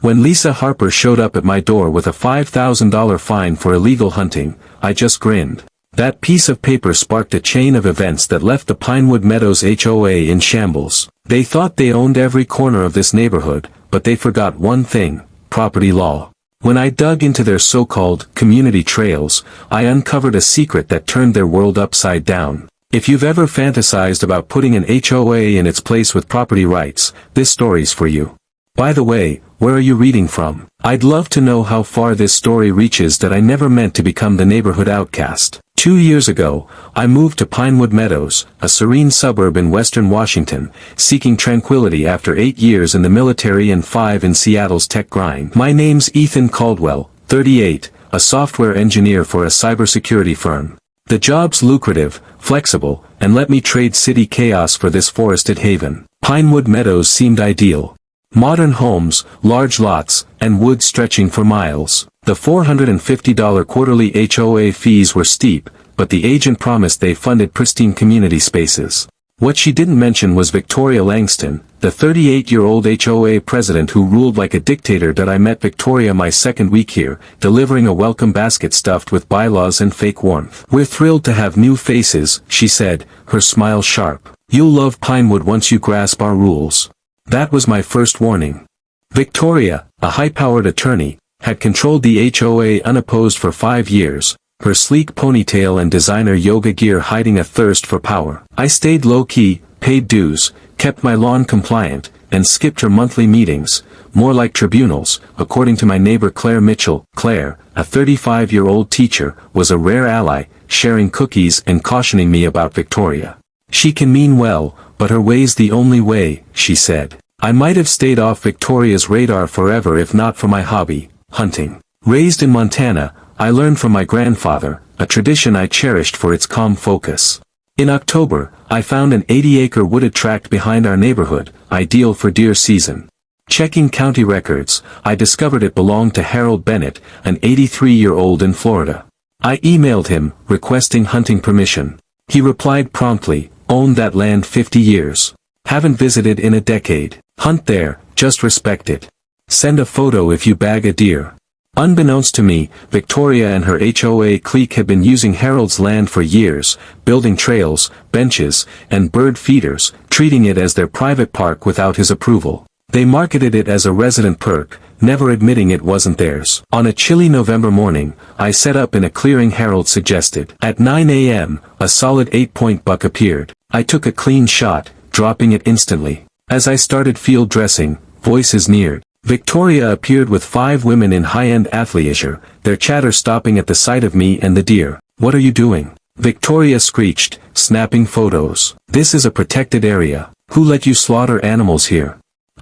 When Lisa Harper showed up at my door with a $5,000 fine for illegal hunting, I just grinned. That piece of paper sparked a chain of events that left the Pinewood Meadows HOA in shambles. They thought they owned every corner of this neighborhood, but they forgot one thing: property law. When I dug into their so-called community trails, I uncovered a secret that turned their world upside down. If you've ever fantasized about putting an HOA in its place with property rights, this story's for you. By the way, where are you reading from? I'd love to know how far this story reaches that I never meant to become the neighborhood outcast. 2 years ago, I moved to Pinewood Meadows, a serene suburb in western Washington, seeking tranquility after 8 years in the military and 5 in Seattle's tech grind. My name's Ethan Caldwell, 38, a software engineer for a cybersecurity firm. The job's lucrative, flexible, and let me trade city chaos for this forested haven. Pinewood Meadows seemed ideal. Modern homes, large lots, and woods stretching for miles. The $450 quarterly HOA fees were steep, but the agent promised they funded pristine community spaces. What she didn't mention was Victoria Langston, the 38-year-old HOA president who ruled like a dictator. That I met Victoria my second week here, delivering a welcome basket stuffed with bylaws and fake warmth. "We're thrilled to have new faces," she said, her smile sharp. "You'll love Pinewood once you grasp our rules." That was my first warning. Victoria, a high-powered attorney, had controlled the HOA unopposed for 5 years, her sleek ponytail and designer yoga gear hiding a thirst for power. I stayed low-key, paid dues, kept my lawn compliant, and skipped her monthly meetings, more like tribunals. According to my neighbor Claire Mitchell, Claire, a 35-year-old teacher, was a rare ally, sharing cookies and cautioning me about Victoria. "She can mean well, but her way's the only way," she said. I might have stayed off Victoria's radar forever if not for my hobby, hunting. Raised in Montana, I learned from my grandfather, a tradition I cherished for its calm focus. In October, I found an 80-acre wooded tract behind our neighborhood, ideal for deer season. Checking county records, I discovered it belonged to Harold Bennett, an 83-year-old in Florida. I emailed him, requesting hunting permission. He replied promptly, "Owned that land 50 years. Haven't visited in a decade. Hunt there, just respect it. Send a photo if you bag a deer." Unbeknownst to me, Victoria and her HOA clique had been using Harold's land for years, building trails, benches, and bird feeders, treating it as their private park without his approval. They marketed it as a resident perk, never admitting it wasn't theirs. On a chilly November morning, I set up in a clearing Harold suggested. At 9 a.m., a solid 8-point buck appeared. I took a clean shot, dropping it instantly. As I started field dressing, voices neared. Victoria appeared with 5 women in high-end athleisure, their chatter stopping at the sight of me and the deer. "What are you doing?" Victoria screeched, snapping photos. "This is a protected area. Who let you slaughter animals here?"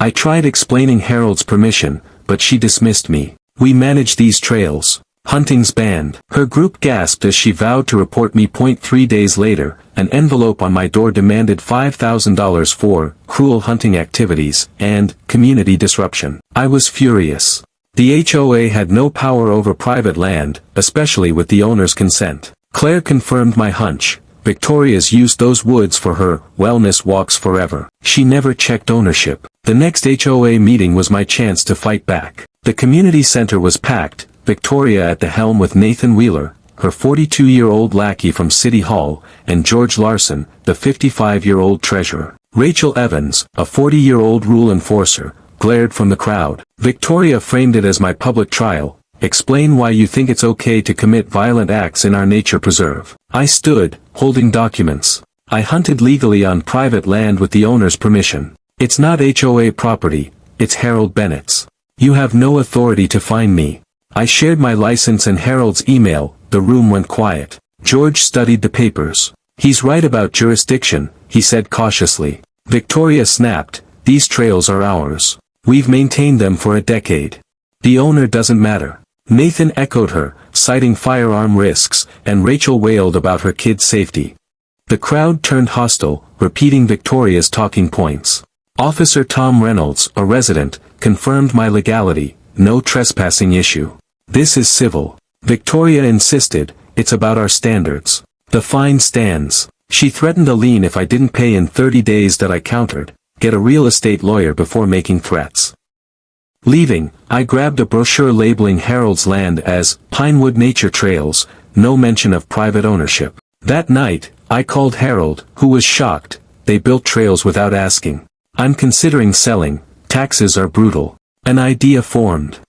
I tried explaining Harold's permission, but she dismissed me. "We manage these trails. Hunting's banned." Her group gasped as she vowed to report me. 3 days later, an envelope on my door demanded $5,000 for cruel hunting activities and community disruption. I was furious. The HOA had no power over private land, especially with the owner's consent. Claire confirmed my hunch. Victoria's used those woods for her wellness walks forever. She never checked ownership. The next HOA meeting was my chance to fight back. The community center was packed, Victoria at the helm with Nathan Wheeler, her 42-year-old lackey from City Hall, and George Larson, the 55-year-old treasurer. Rachel Evans, a 40-year-old rule enforcer, glared from the crowd. Victoria framed it as my public trial. "Explain why you think it's okay to commit violent acts in our nature preserve." I stood, holding documents. "I hunted legally on private land with the owner's permission. It's not HOA property, it's Harold Bennett's. You have no authority to fine me." I shared my license and Harold's email. The room went quiet. George studied the papers. "He's right about jurisdiction," he said cautiously. Victoria snapped, "These trails are ours. We've maintained them for a decade. The owner doesn't matter." Nathan echoed her, citing firearm risks, and Rachel wailed about her kids' safety. The crowd turned hostile, repeating Victoria's talking points. Officer Tom Reynolds, a resident, confirmed my legality, "No trespassing issue. This is civil." Victoria insisted, "It's about our standards. The fine stands." She threatened a lien if I didn't pay in 30 days. That I countered, "Get a real estate lawyer before making threats." Leaving, I grabbed a brochure labeling Harold's land as Pinewood Nature Trails, no mention of private ownership. That night, I called Harold, who was shocked. They built trails without asking. I'm considering selling, taxes are brutal. An idea formed.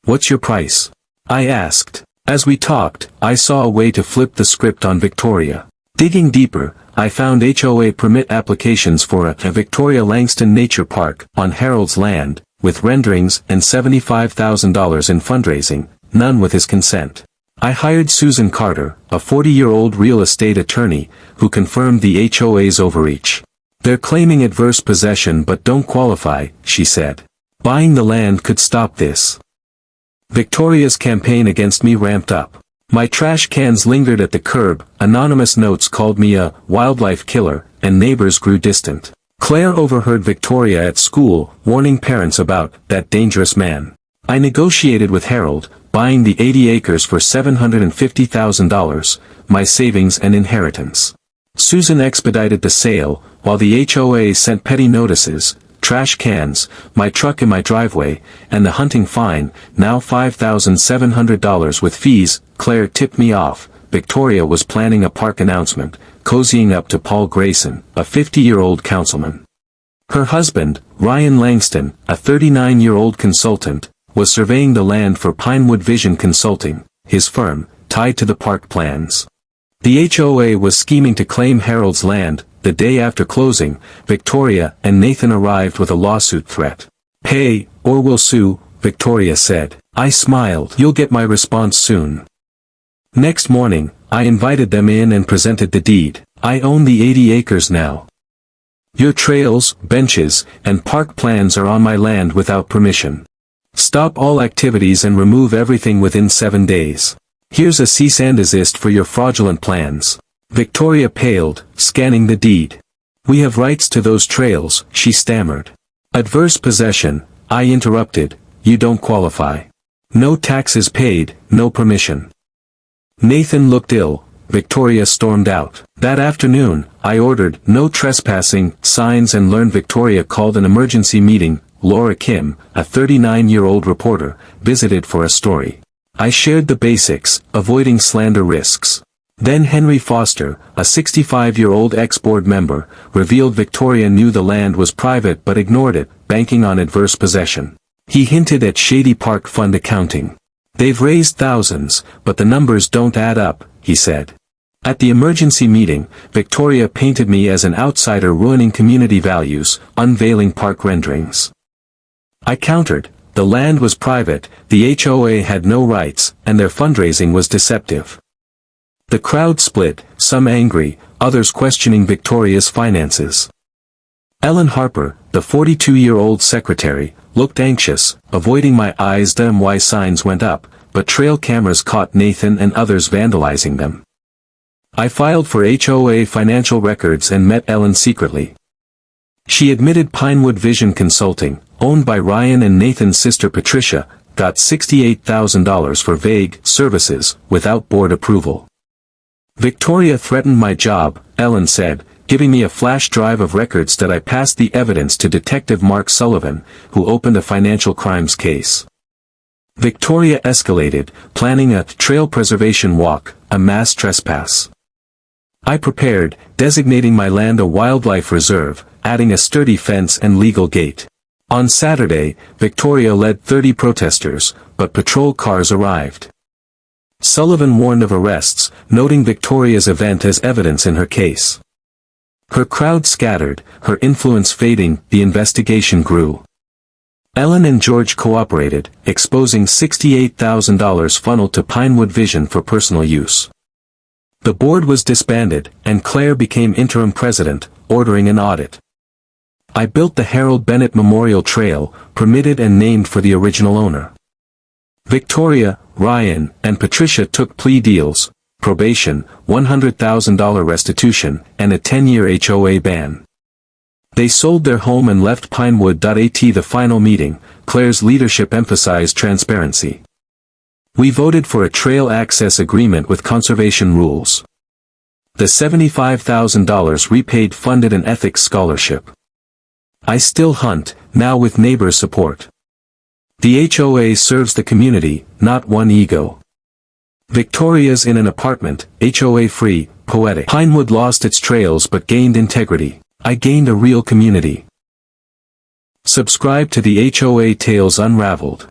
What's your price? I asked. As we talked, I saw a way to flip the script on Victoria. Digging deeper, I found HOA permit applications for a Victoria Langston Nature Park on Harold's land, with renderings and $75,000 in fundraising, none with his consent. I hired Susan Carter, a 40-year-old real estate attorney, who confirmed the HOA's overreach. They're claiming adverse possession but don't qualify, she said. Buying the land could stop this. Victoria's campaign against me ramped up. My trash cans lingered at the curb, anonymous notes called me a wildlife killer, and neighbors grew distant. Claire overheard Victoria at school, warning parents about that dangerous man. I negotiated with Harold, buying the 80 acres for $750,000, my savings and inheritance. Susan expedited the sale, while the HOA sent petty notices, trash cans, my truck in my driveway, and the hunting fine, now $5,700 with fees. Claire tipped me off. Victoria was planning a park announcement, cozying up to Paul Grayson, a 50-year-old councilman. Her husband, Ryan Langston, a 39-year-old consultant, was surveying the land for Pinewood Vision Consulting, his firm, tied to the park plans. The HOA was scheming to claim Harold's land. The day after closing, Victoria and Nathan arrived with a lawsuit threat. Pay, or we'll sue, Victoria said. I smiled. You'll get my response soon. Next morning, I invited them in and presented the deed. I own the 80 acres now. Your trails, benches, and park plans are on my land without permission. Stop all activities and remove everything within 7 days. Here's a cease and desist for your fraudulent plans. Victoria paled, scanning the deed. We have rights to those trails, she stammered. Adverse possession, I interrupted, you don't qualify. No taxes paid, no permission. Nathan looked ill. Victoria stormed out. That afternoon, I ordered no trespassing signs and learned Victoria called an emergency meeting. Laura Kim, a 39-year-old reporter, visited for a story. I shared the basics, avoiding slander risks. Then Henry Foster, a 65-year-old ex-board member, revealed Victoria knew the land was private but ignored it, banking on adverse possession. He hinted at shady park fund accounting. They've raised thousands, but the numbers don't add up, he said. At the emergency meeting, Victoria painted me as an outsider ruining community values, unveiling park renderings. I countered, the land was private, the HOA had no rights, and their fundraising was deceptive. The crowd split, some angry, others questioning Victoria's finances. Ellen Harper, the 42-year-old secretary, looked anxious, avoiding my eyes. My signs went up, but trail cameras caught Nathan and others vandalizing them. I filed for HOA financial records and met Ellen secretly. She admitted Pinewood Vision Consulting, owned by Ryan and Nathan's sister Patricia, got $68,000 for vague services, without board approval. Victoria threatened my job, Ellen said, giving me a flash drive of records that I passed the evidence to Detective Mark Sullivan, who opened a financial crimes case. Victoria escalated, planning a trail preservation walk, a mass trespass. I prepared, designating my land a wildlife reserve, adding a sturdy fence and legal gate. On Saturday, Victoria led 30 protesters, but patrol cars arrived. Sullivan warned of arrests, noting Victoria's event as evidence in her case. Her crowd scattered, her influence fading. The investigation grew. Ellen and George cooperated, exposing $68,000 funneled to Pinewood Vision for personal use. The board was disbanded, and Claire became interim president, ordering an audit. I built the Harold Bennett Memorial Trail, permitted and named for the original owner. Victoria, Ryan, and Patricia took plea deals, probation, $100,000 restitution, and a 10-year HOA ban. They sold their home and left Pinewood. At the final meeting, Claire's leadership emphasized transparency. We voted for a trail access agreement with conservation rules. The $75,000 repaid funded an ethics scholarship. I still hunt, now with neighbor support. The HOA serves the community, not one ego. Victoria's in an apartment, HOA-free, poetic. Pinewood lost its trails but gained integrity. I gained a real community. Subscribe to the HOA Tales Unraveled.